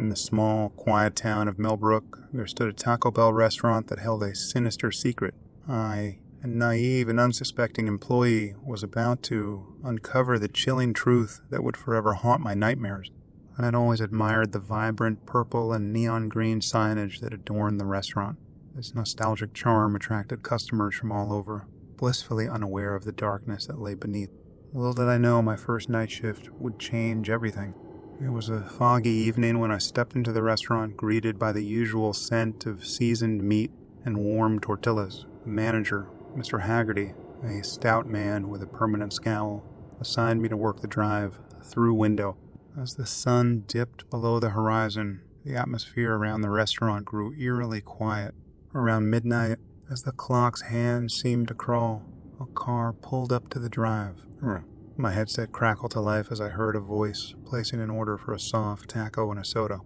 In the small, quiet town of Millbrook, there stood a Taco Bell restaurant that held a sinister secret. I, a naive and unsuspecting employee, was about to uncover the chilling truth that would forever haunt my nightmares. I had always admired the vibrant purple and neon green signage that adorned the restaurant. This nostalgic charm attracted customers from all over, blissfully unaware of the darkness that lay beneath. Little did I know my first night shift would change everything. It was a foggy evening when I stepped into the restaurant, greeted by the usual scent of seasoned meat and warm tortillas. The manager, Mr. Haggerty, a stout man with a permanent scowl, assigned me to work the drive-through window. As the sun dipped below the horizon, the atmosphere around the restaurant grew eerily quiet. Around midnight, as the clock's hands seemed to crawl, a car pulled up to the drive. My headset crackled to life as I heard a voice placing an order for a soft taco and a soda.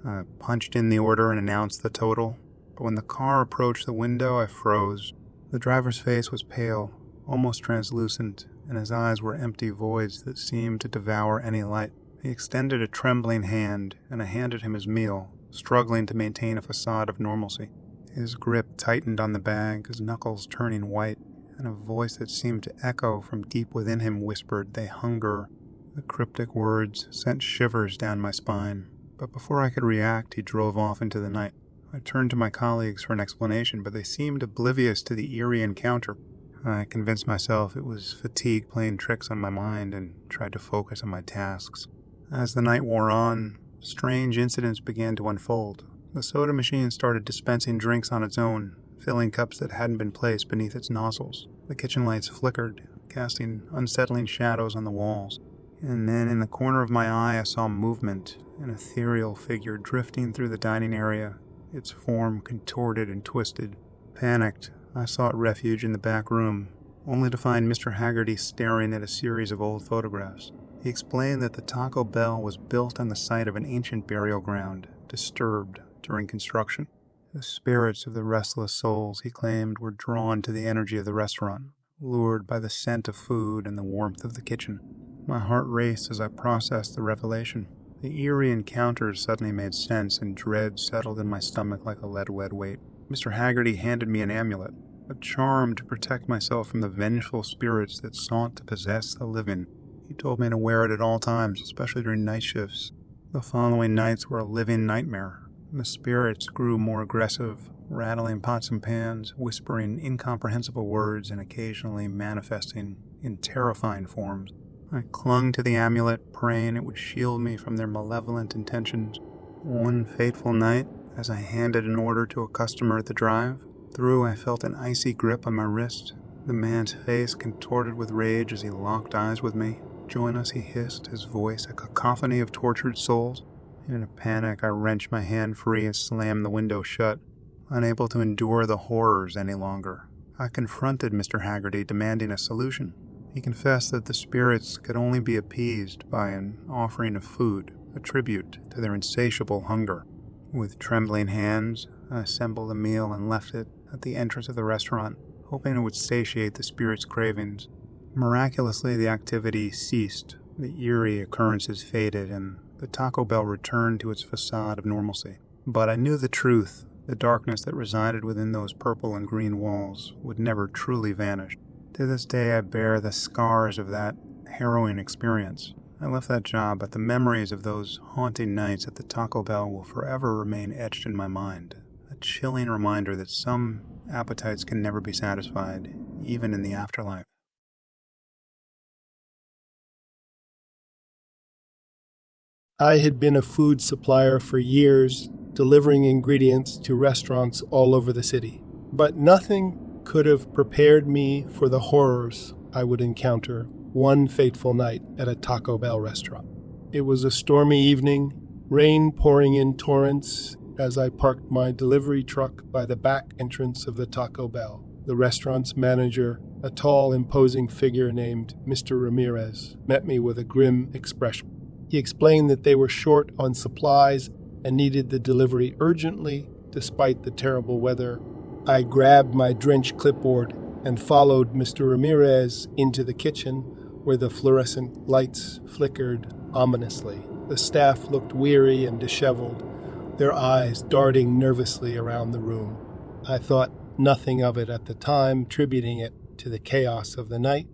I punched in the order and announced the total, but when the car approached the window, I froze. The driver's face was pale, almost translucent, and his eyes were empty voids that seemed to devour any light. He extended a trembling hand, and I handed him his meal, struggling to maintain a facade of normalcy. His grip tightened on the bag, his knuckles turning white, and a voice that seemed to echo from deep within him whispered, "They hunger." The cryptic words sent shivers down my spine, but before I could react, he drove off into the night. I turned to my colleagues for an explanation, but they seemed oblivious to the eerie encounter. I convinced myself it was fatigue playing tricks on my mind and tried to focus on my tasks. As the night wore on, strange incidents began to unfold. The soda machine started dispensing drinks on its own, filling cups that hadn't been placed beneath its nozzles. The kitchen lights flickered, casting unsettling shadows on the walls. And then in the corner of my eye I saw movement, an ethereal figure drifting through the dining area, its form contorted and twisted. Panicked, I sought refuge in the back room, only to find Mr. Haggerty staring at a series of old photographs. He explained that the Taco Bell was built on the site of an ancient burial ground, disturbed during construction. The spirits of the restless souls, he claimed, were drawn to the energy of the restaurant, lured by the scent of food and the warmth of the kitchen. My heart raced as I processed the revelation. The eerie encounters suddenly made sense, and dread settled in my stomach like a lead-wet weight. Mr. Haggerty handed me an amulet, a charm to protect myself from the vengeful spirits that sought to possess the living. He told me to wear it at all times, especially during night shifts. The following nights were a living nightmare. The spirits grew more aggressive, rattling pots and pans, whispering incomprehensible words, and occasionally manifesting in terrifying forms. I clung to the amulet, praying it would shield me from their malevolent intentions. One fateful night, as I handed an order to a customer at the drive-thru, I felt an icy grip on my wrist. The man's face contorted with rage as he locked eyes with me. "Join us," he hissed, his voice a cacophony of tortured souls. In a panic, I wrenched my hand free and slammed the window shut, unable to endure the horrors any longer. I confronted Mr. Haggerty, demanding a solution. He confessed that the spirits could only be appeased by an offering of food, a tribute to their insatiable hunger. With trembling hands, I assembled a meal and left it at the entrance of the restaurant, hoping it would satiate the spirit's cravings. Miraculously, the activity ceased, the eerie occurrences faded, and the Taco Bell returned to its facade of normalcy. But I knew the truth. The darkness that resided within those purple and green walls would never truly vanish. To this day, I bear the scars of that harrowing experience. I left that job, but the memories of those haunting nights at the Taco Bell will forever remain etched in my mind. A chilling reminder that some appetites can never be satisfied, even in the afterlife. I had been a food supplier for years, delivering ingredients to restaurants all over the city. But nothing could have prepared me for the horrors I would encounter one fateful night at a Taco Bell restaurant. It was a stormy evening, rain pouring in torrents as I parked my delivery truck by the back entrance of the Taco Bell. The restaurant's manager, a tall, imposing figure named Mr. Ramirez, met me with a grim expression. He explained that they were short on supplies and needed the delivery urgently, despite the terrible weather. I grabbed my drenched clipboard and followed Mr. Ramirez into the kitchen, where the fluorescent lights flickered ominously. The staff looked weary and disheveled, their eyes darting nervously around the room. I thought nothing of it at the time, attributing it to the chaos of the night.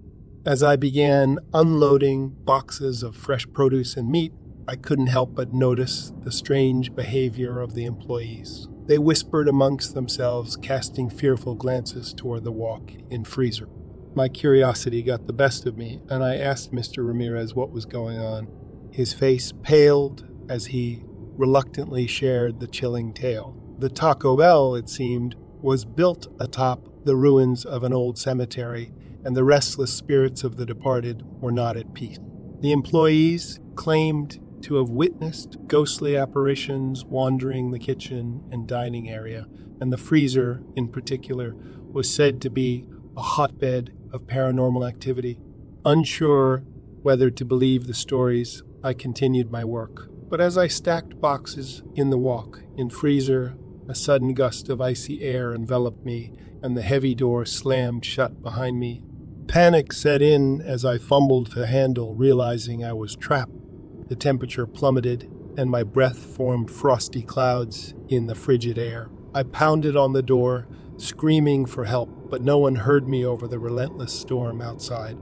As I began unloading boxes of fresh produce and meat, I couldn't help but notice the strange behavior of the employees. They whispered amongst themselves, casting fearful glances toward the walk-in freezer. My curiosity got the best of me, and I asked Mr. Ramirez what was going on. His face paled as he reluctantly shared the chilling tale. The Taco Bell, it seemed, was built atop the ruins of an old cemetery, and the restless spirits of the departed were not at peace. The employees claimed to have witnessed ghostly apparitions wandering the kitchen and dining area, and the freezer, in particular, was said to be a hotbed of paranormal activity. Unsure whether to believe the stories, I continued my work. But as I stacked boxes in the walk-in freezer, a sudden gust of icy air enveloped me, and the heavy door slammed shut behind me. Panic set in as I fumbled for the handle, realizing I was trapped. The temperature plummeted, and my breath formed frosty clouds in the frigid air. I pounded on the door, screaming for help, but no one heard me over the relentless storm outside.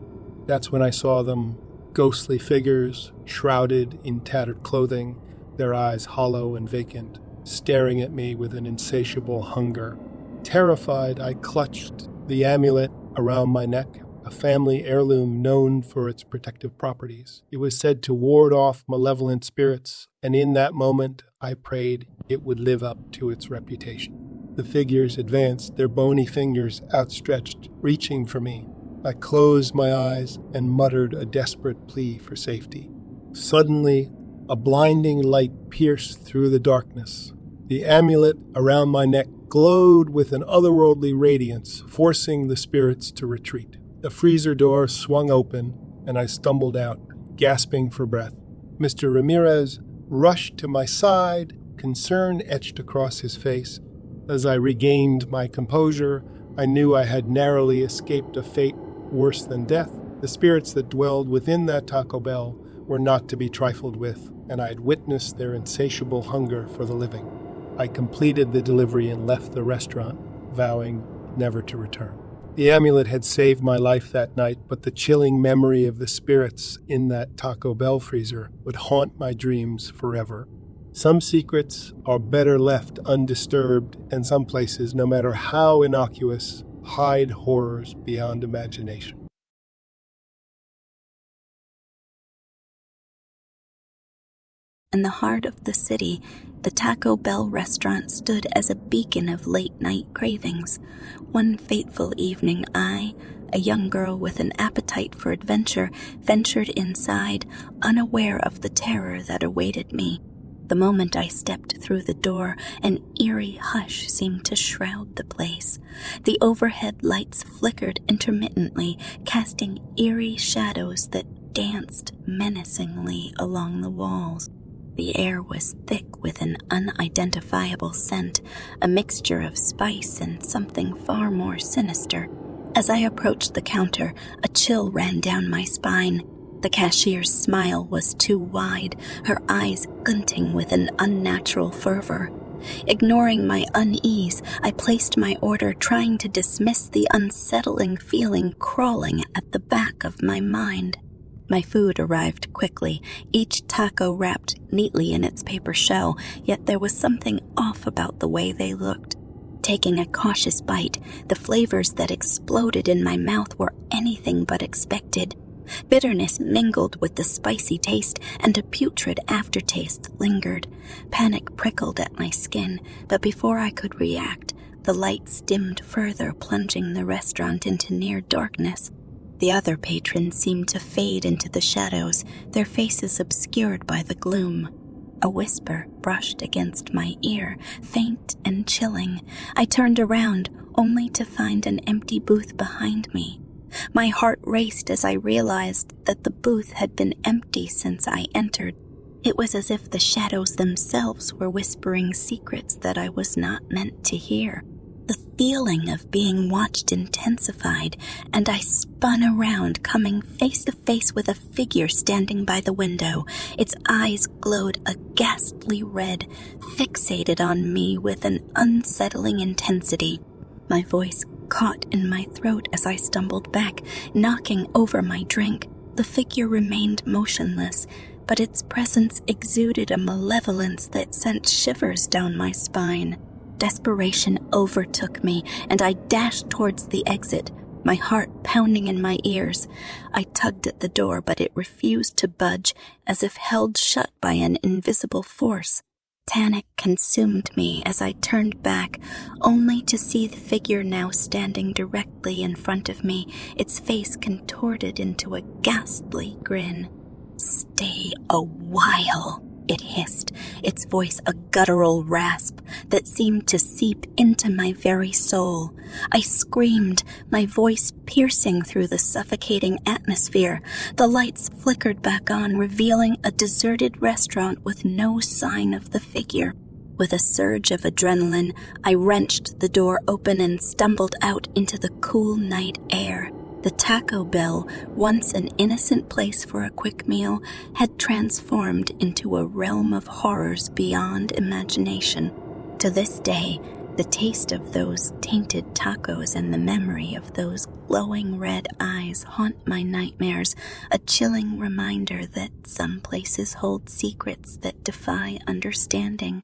That's when I saw them, ghostly figures, shrouded in tattered clothing, their eyes hollow and vacant, staring at me with an insatiable hunger. Terrified, I clutched the amulet around my neck, a family heirloom known for its protective properties. It was said to ward off malevolent spirits, and in that moment I prayed it would live up to its reputation. The figures advanced, their bony fingers outstretched, reaching for me. I closed my eyes and muttered a desperate plea for safety. Suddenly, a blinding light pierced through the darkness. The amulet around my neck glowed with an otherworldly radiance, forcing the spirits to retreat. The freezer door swung open, and I stumbled out, gasping for breath. Mr. Ramirez rushed to my side, concern etched across his face. As I regained my composure, I knew I had narrowly escaped a fate worse than death. The spirits that dwelled within that Taco Bell were not to be trifled with, and I had witnessed their insatiable hunger for the living. I completed the delivery and left the restaurant, vowing never to return. The amulet had saved my life that night, but the chilling memory of the spirits in that Taco Bell freezer would haunt my dreams forever. Some secrets are better left undisturbed, and some places, no matter how innocuous, hide horrors beyond imagination. In the heart of the city, the Taco Bell restaurant stood as a beacon of late-night cravings. One fateful evening, I, a young girl with an appetite for adventure, ventured inside, unaware of the terror that awaited me. The moment I stepped through the door, an eerie hush seemed to shroud the place. The overhead lights flickered intermittently, casting eerie shadows that danced menacingly along the walls. The air was thick with an unidentifiable scent, a mixture of spice and something far more sinister. As I approached the counter, a chill ran down my spine. The cashier's smile was too wide, her eyes glinting with an unnatural fervor. Ignoring my unease, I placed my order, trying to dismiss the unsettling feeling crawling at the back of my mind. My food arrived quickly, each taco wrapped neatly in its paper shell, yet there was something off about the way they looked. Taking a cautious bite, the flavors that exploded in my mouth were anything but expected. Bitterness mingled with the spicy taste, and a putrid aftertaste lingered. Panic prickled at my skin, but before I could react, the lights dimmed further, plunging the restaurant into near darkness. The other patrons seemed to fade into the shadows, their faces obscured by the gloom. A whisper brushed against my ear, faint and chilling. I turned around, only to find an empty booth behind me. My heart raced as I realized that the booth had been empty since I entered. It was as if the shadows themselves were whispering secrets that I was not meant to hear. The feeling of being watched intensified, and I spun around, coming face to face with a figure standing by the window. Its eyes glowed a ghastly red, fixated on me with an unsettling intensity. My voice caught in my throat as I stumbled back, knocking over my drink. The figure remained motionless, but its presence exuded a malevolence that sent shivers down my spine. Desperation overtook me, and I dashed towards the exit, my heart pounding in my ears. I tugged at the door, but it refused to budge, as if held shut by an invisible force. Panic consumed me as I turned back, only to see the figure now standing directly in front of me, its face contorted into a ghastly grin. "Stay a while," it hissed, its voice a guttural rasp that seemed to seep into my very soul. I screamed, my voice piercing through the suffocating atmosphere. The lights flickered back on, revealing a deserted restaurant with no sign of the figure. With a surge of adrenaline, I wrenched the door open and stumbled out into the cool night air. The Taco Bell, once an innocent place for a quick meal, had transformed into a realm of horrors beyond imagination. To this day, the taste of those tainted tacos and the memory of those glowing red eyes haunt my nightmares, a chilling reminder that some places hold secrets that defy understanding.